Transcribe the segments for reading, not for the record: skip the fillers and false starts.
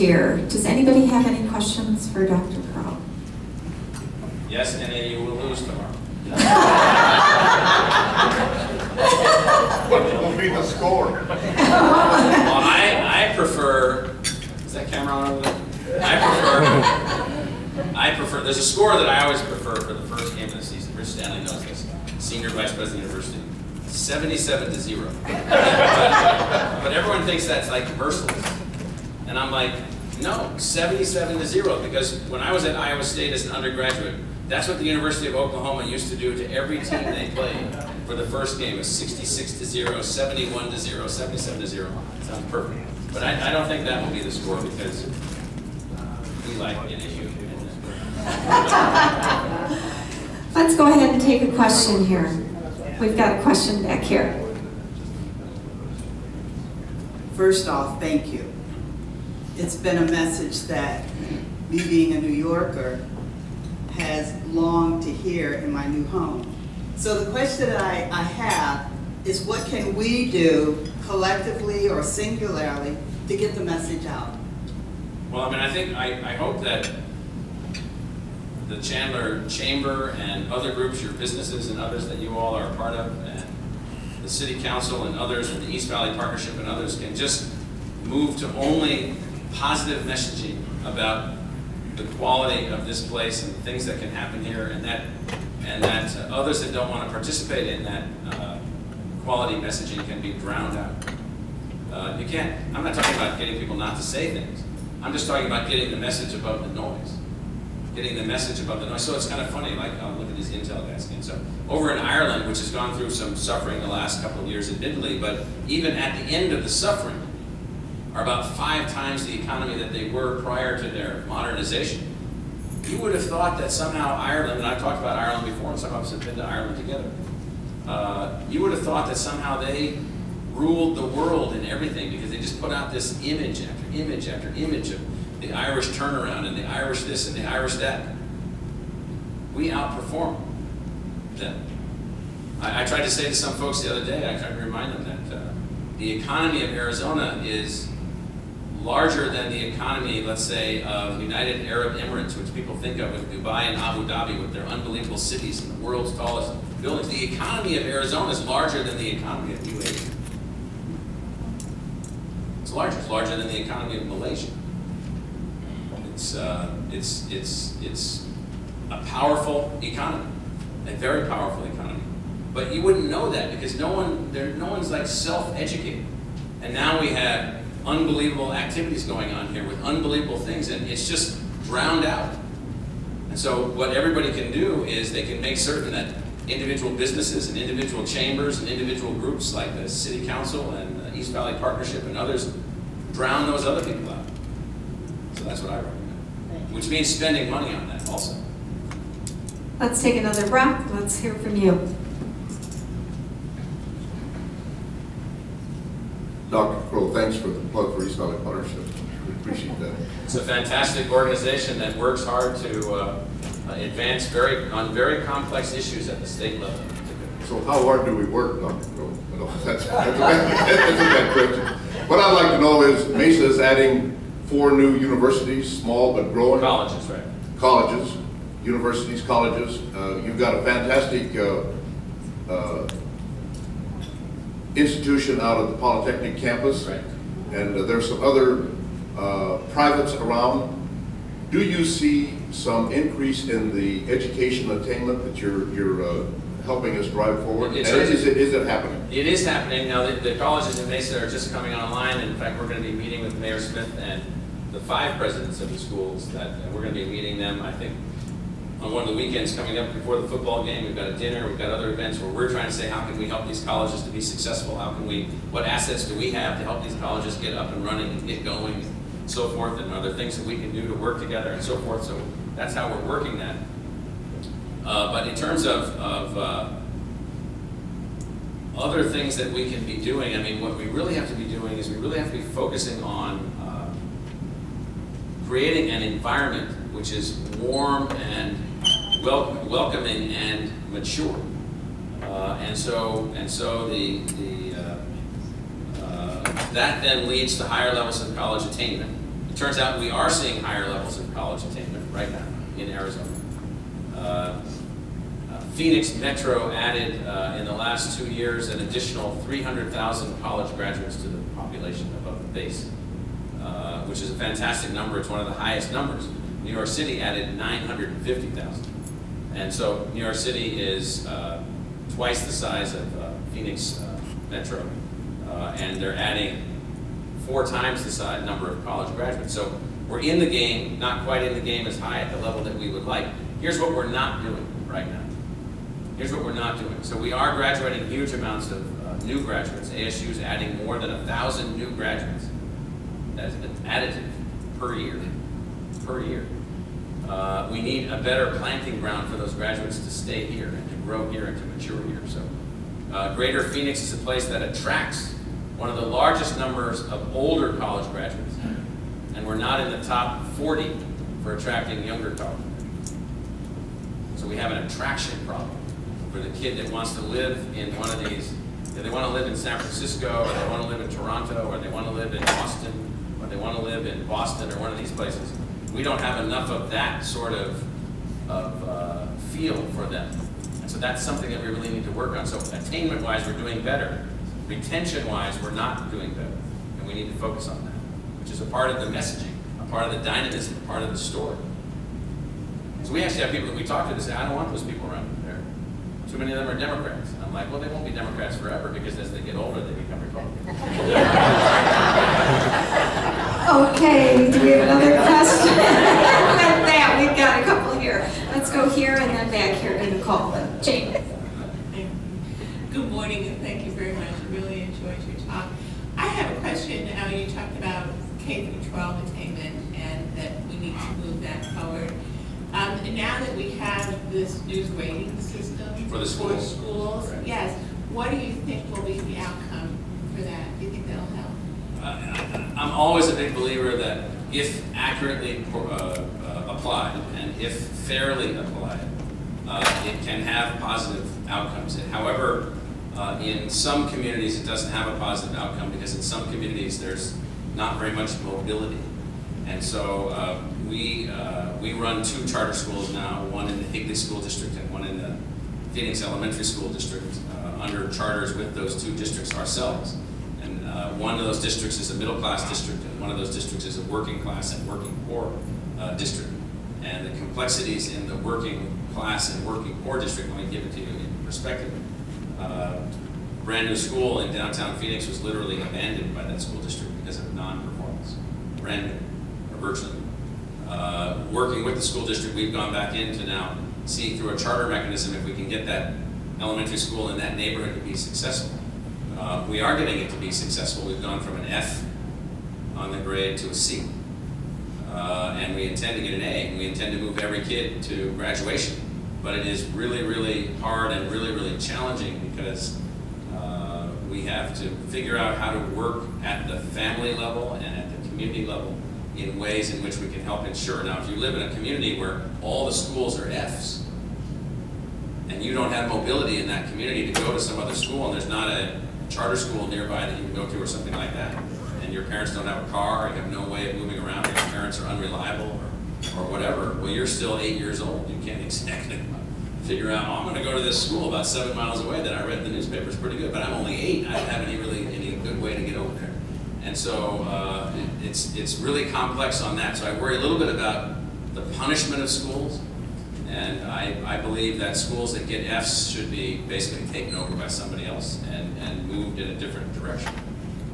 here. Does anybody have any questions for Dr. Pearl? Yes, and then you will lose tomorrow. What will be the score? Well, I prefer, is that camera on over there? I prefer, there's a score that I always prefer for the first game of the season. Rich Stanley knows this. Senior Vice President of University. 77-0. But everyone thinks that's like merciless. And I'm like, no, 77-0, because when I was at Iowa State as an undergraduate, that's what the University of Oklahoma used to do to every team they played for the first game. It was 66-0, 71-0, 77-0. Sounds perfect. But I don't think that will be the score, because we like NAU. Let's go ahead and take a question here. We've got a question back here. First off, thank you. It's been a message that me being a New Yorker has longed to hear in my new home. So the question that I have is, what can we do collectively or singularly to get the message out? Well, I mean, I hope that the Chandler Chamber and other groups, your businesses and others that you all are a part of, and the City Council and others, and the East Valley Partnership and others, can just move to only positive messaging about the quality of this place and the things that can happen here, and that others that don't want to participate in that quality messaging can be drowned out. You can't, I'm not talking about getting people not to say things. I'm just talking about getting the message above the noise. Getting the message above the noise. So it's kind of funny, like, look at these Intel guys again. So over in Ireland, which has gone through some suffering the last couple of years admittedly, but even at the end of the suffering, are about 5 times the economy that they were prior to their modernization. You would have thought that somehow Ireland, and I've talked about Ireland before, and some of us have been to Ireland together, you would have thought that somehow they ruled the world in everything, because they just put out this image after image after image of the Irish turnaround and the Irish this and the Irish that. We outperform them. I tried to say to some folks the other day, I tried to remind them that the economy of Arizona is larger than the economy, let's say, of United Arab Emirates, which people think of with Dubai and Abu Dhabi with their unbelievable cities and the world's tallest buildings. The economy of Arizona is larger than the economy of UAE. It's larger than the economy of Malaysia. It's a powerful economy, a very powerful economy. But you wouldn't know that, because no one's like self-educated. And now we have unbelievable activities going on here with unbelievable things, and it's just drowned out. And so what everybody can do is they can make certain that individual businesses and individual chambers and individual groups like the City Council and the East Valley Partnership and others drown those other people out. So that's what I recommend, which means spending money on that also. Let's take another breath. Let's hear from you. Dr. Crow, thanks for the plug for East Valley Partnership. We appreciate that. It's a fantastic organization that works hard to advance on very complex issues at the state level. So how hard do we work, Dr. Crow? No, that's a bad question. What I'd like to know is, Mesa is adding 4 new universities, small but growing. Colleges, right? Colleges, universities, colleges. You've got a fantastic institution out of the Polytechnic campus, right. And there's some other privates around. Do you see some increase in the education attainment that you're helping us drive forward? Is it happening? It is happening. Now, the colleges in Mesa are just coming online. In fact, we're going to be meeting with Mayor Smith and the 5 presidents of the schools. We're going to be meeting them, I think, on one of the weekends coming up before the football game. We've got a dinner, we've got other events where we're trying to say, how can we help these colleges to be successful? What assets do we have to help these colleges get up and running and get going and so forth, and other things that we can do to work together and so forth. So that's how we're working that. But in terms of other things that we can be doing, I mean, what we really have to be doing is we really have to be focusing on creating an environment which is warm and welcoming and mature, and so that then leads to higher levels of college attainment. It turns out we are seeing higher levels of college attainment right now in Arizona. Phoenix Metro added in the last 2 years an additional 300,000 college graduates to the population above the base, which is a fantastic number. It's one of the highest numbers. New York City added 950,000. And so New York City is twice the size of Phoenix Metro, and they're adding 4 times the size number of college graduates. So we're in the game, not quite in the game as high at the level that we would like. Here's what we're not doing right now. Here's what we're not doing. So we are graduating huge amounts of new graduates. ASU is adding more than 1,000 new graduates as an additive per year. We need a better planting ground for those graduates to stay here and to grow here and to mature here. So Greater Phoenix is a place that attracts one of the largest numbers of older college graduates. And we're not in the top 40 for attracting younger college graduates. So we have an attraction problem for the kid that wants to live in one of these. They want to live in San Francisco, or they want to live in Toronto, or they want to live in Austin, or they want to live in Boston, or one of these places. We don't have enough of that sort of feel for them. And so that's something that we really need to work on. So attainment-wise, we're doing better. Retention-wise, we're not doing better. And we need to focus on that, which is a part of the messaging, a part of the dynamism, a part of the story. So we actually have people that we talk to that say, I don't want those people around there. Too many of them are Democrats. And I'm like, well, they won't be Democrats forever, because as they get older, they become Republicans. Okay, do we have another question? With that, we've got a couple here. Let's go here and then back here to Nicole. Jane. Good morning, and thank you very much. I really enjoyed your talk. I have a question. You talked about K-12 attainment and that we need to move that forward. And now that we have this new grading system For the schools. Right. Yes, what do you think will be the outcome for that? Do you think that'll help? I'm always a big believer that if accurately applied and if fairly applied, it can have positive outcomes. However, in some communities it doesn't have a positive outcome, because in some communities there's not very much mobility. And so we run 2 charter schools now, one in the Higley School District and one in the Phoenix Elementary School District, under charters with those 2 districts ourselves. And one of those districts is a middle class district, and one of those districts is a working class and working poor district. And the complexities in the working class and working poor district, let me give it to you in perspective. Brand new school in downtown Phoenix was literally abandoned by that school district because of non-performance. Brand new, or virtually. Working with the school district, we've gone back in to now see through a charter mechanism if we can get that elementary school in that neighborhood to be successful. We are getting it to be successful. We've gone from an F on the grade to a C. And we intend to get an A, and we intend to move every kid to graduation. But it is really, really hard and really, really challenging, because we have to figure out how to work at the family level and at the community level in ways in which we can help ensure. Now, if you live in a community where all the schools are Fs, and you don't have mobility in that community to go to some other school, and there's not a charter school nearby that you can go to or something like that, and your parents don't have a car, or you have no way of moving around, or your parents are unreliable, or whatever, well, you're still 8 years old. You can't exactly figure out, oh, I'm going to go to this school about 7 miles away that I read in the newspaper is pretty good, but I'm only 8. I don't have any good way to get over there. And so it's really complex on that. So I worry a little bit about the punishment of schools, and I believe that schools that get Fs should be basically taken over by somebody else and moved in a different direction.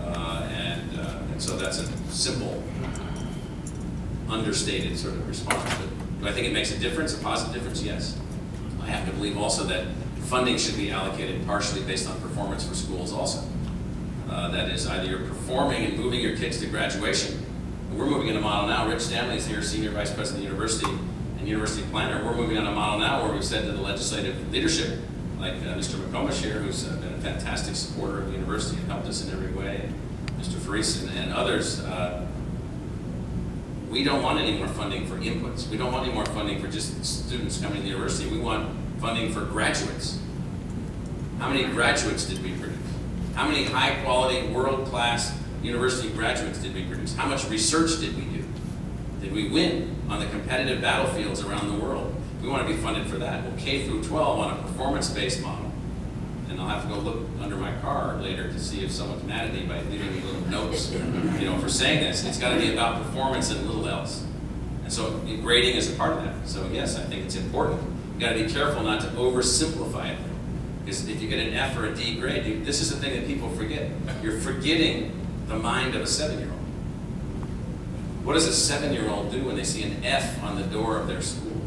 And so that's a simple, understated sort of response. But do I think it makes a difference, a positive difference? Yes. I have to believe also that funding should be allocated partially based on performance for schools also. That is, either you're performing and moving your kids to graduation. We're moving in a model now. Rich Stanley's here, Senior Vice President of the University and University Planner. We're moving on a model now where we've said to the legislative leadership, like Mr. McComish here, who's been a fantastic supporter of the university and helped us in every way, Mr. Faris and others, we don't want any more funding for inputs. We don't want any more funding for just students coming to the university. We want funding for graduates. How many graduates did we produce? How many high-quality, world-class university graduates did we produce? How much research did we do? Did we win on the competitive battlefields around the world? We want to be funded for that. Well, K through 12 on a performance-based model. And I'll have to go look under my car later to see if someone's mad at me by leaving me little notes, for saying this. It's got to be about performance and little else. And so grading is a part of that. So yes, I think it's important. You got to be careful not to oversimplify it. Because if you get an F or a D grade, this is the thing that people forget. You're forgetting the mind of a 7-year-old. What does a 7-year-old do when they see an F on the door of their school?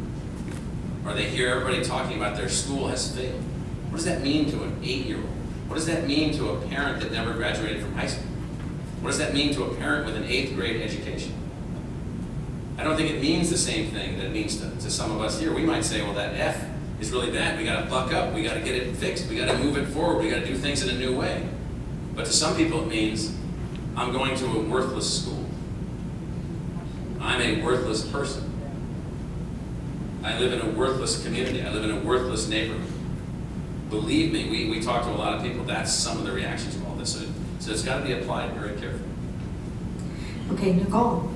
Or they hear everybody talking about their school has failed? What does that mean to an 8-year-old? What does that mean to a parent that never graduated from high school? What does that mean to a parent with an 8th grade education? I don't think it means the same thing that it means to some of us here. We might say, well, that F is really bad. We got to buck up. We got to get it fixed. We got to move it forward. We got to do things in a new way. But to some people, it means I'm going to a worthless school. I'm a worthless person. I live in a worthless community. I live in a worthless neighborhood. Believe me, we talk to a lot of people. That's some of the reactions to all this. So it's got to be applied very carefully. Okay, Nicole.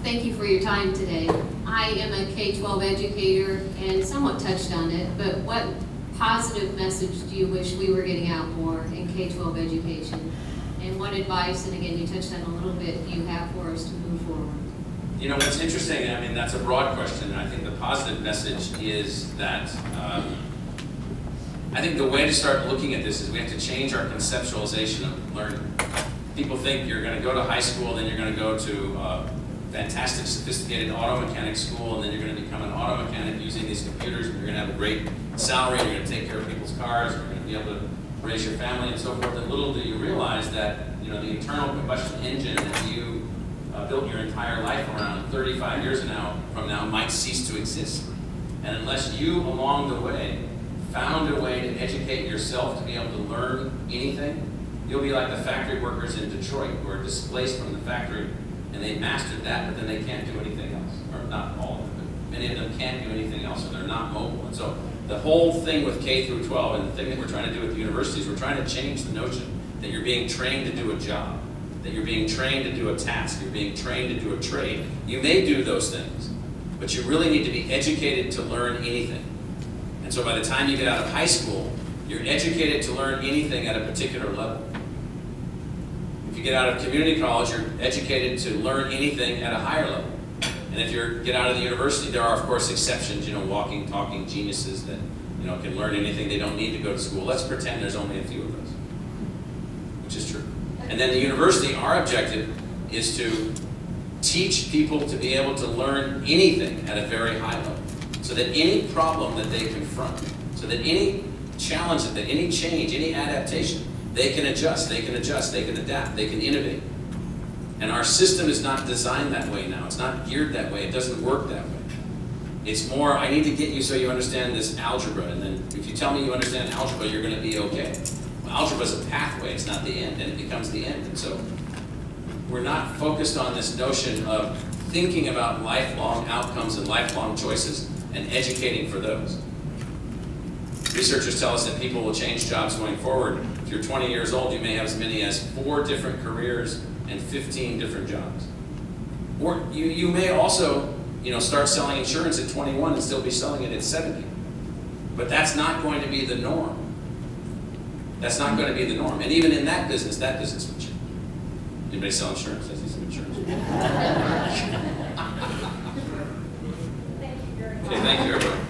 Thank you for your time today. I am a K-12 educator and somewhat touched on it, but what positive message do you wish we were getting out more in K-12 education? And what advice, and again, you touched on a little bit, do you have for us to move forward? What's interesting, that's a broad question, and I think the positive message is that I think the way to start looking at this is we have to change our conceptualization of learning. People think you're going to go to high school, then you're going to go to fantastic, sophisticated auto mechanic school, and then you're going to become an auto mechanic using these computers, and you're going to have a great salary, and you're going to take care of people's cars, and you're going to be able to raise your family and so forth. And little do you realize that the internal combustion engine that you built your entire life around 35 years from now might cease to exist. And unless you, along the way, found a way to educate yourself to be able to learn anything, you'll be like the factory workers in Detroit who are displaced from the factory, and they mastered that, but then they can't do anything else. Or not all of them, but many of them can't do anything else, or they're not mobile. And so the whole thing with K through 12, and the thing that we're trying to do with the universities, we're trying to change the notion that you're being trained to do a job, that you're being trained to do a task, you're being trained to do a trade. You may do those things, but you really need to be educated to learn anything. And so by the time you get out of high school, you're educated to learn anything at a particular level. If you get out of community college, you're educated to learn anything at a higher level. And if you get out of the university, there are, of course, exceptions, walking, talking geniuses that, can learn anything. They don't need to go to school. Let's pretend there's only a few of those, which is true. And then the university, our objective is to teach people to be able to learn anything at a very high level, so that any problem that they confront, so that any challenge, that any change, any adaptation, they can adjust, they can adapt, they can innovate. And our system is not designed that way now. It's not geared that way. It doesn't work that way. It's more, I need to get you so you understand this algebra, and then if you tell me you understand algebra, you're going to be okay. Well, algebra is a pathway, it's not the end, and it becomes the end. And so we're not focused on this notion of thinking about lifelong outcomes and lifelong choices and educating for those. Researchers tell us that people will change jobs going forward. If you're 20 years old, you may have as many as 4 different careers and 15 different jobs. Or you may also start selling insurance at 21 and still be selling it at 70. But that's not going to be the norm. That's not going to be the norm. And even in that business will change. Anybody sell insurance? I see some insurance. Okay, thank you, everybody.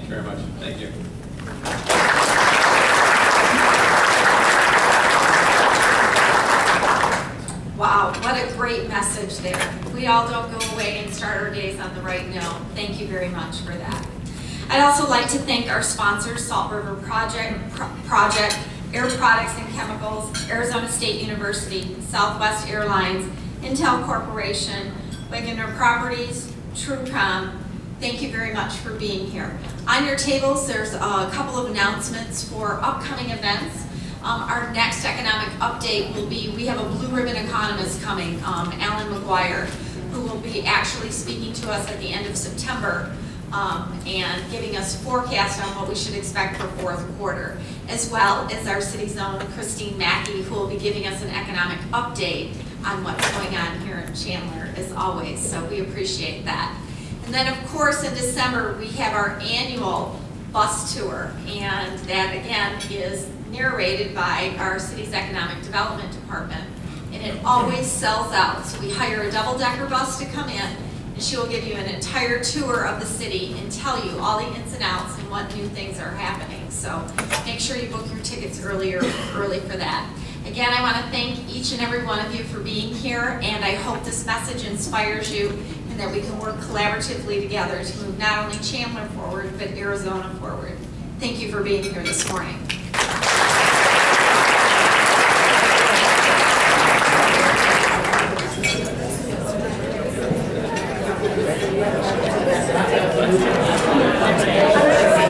Very much. Thank you. Wow, what a great message there. We all don't go away and start our days on the right note. Thank you very much for that. I'd also like to thank our sponsors, Salt River Project, Air Products and Chemicals, Arizona State University, Southwest Airlines, Intel Corporation, Wagner Properties, TrueCom. Thank you very much for being here. On your tables, there's a couple of announcements for upcoming events. Our next economic update will be, we have a blue ribbon economist coming, Alan McGuire, who will be actually speaking to us at the end of September and giving us forecast on what we should expect for fourth quarter, as well as our city's own Christine Mackey, who will be giving us an economic update on what's going on here in Chandler, as always. So we appreciate that. And then, of course, in December, we have our annual bus tour, and that, again, is narrated by our city's economic development department, and it always sells out. So we hire a double-decker bus to come in, and she will give you an entire tour of the city and tell you all the ins and outs and what new things are happening. So make sure you book your tickets early for that. Again, I want to thank each and every one of you for being here, and I hope this message inspires you and that we can work collaboratively together to move not only Chandler forward, but Arizona forward. Thank you for being here this morning. Thank you.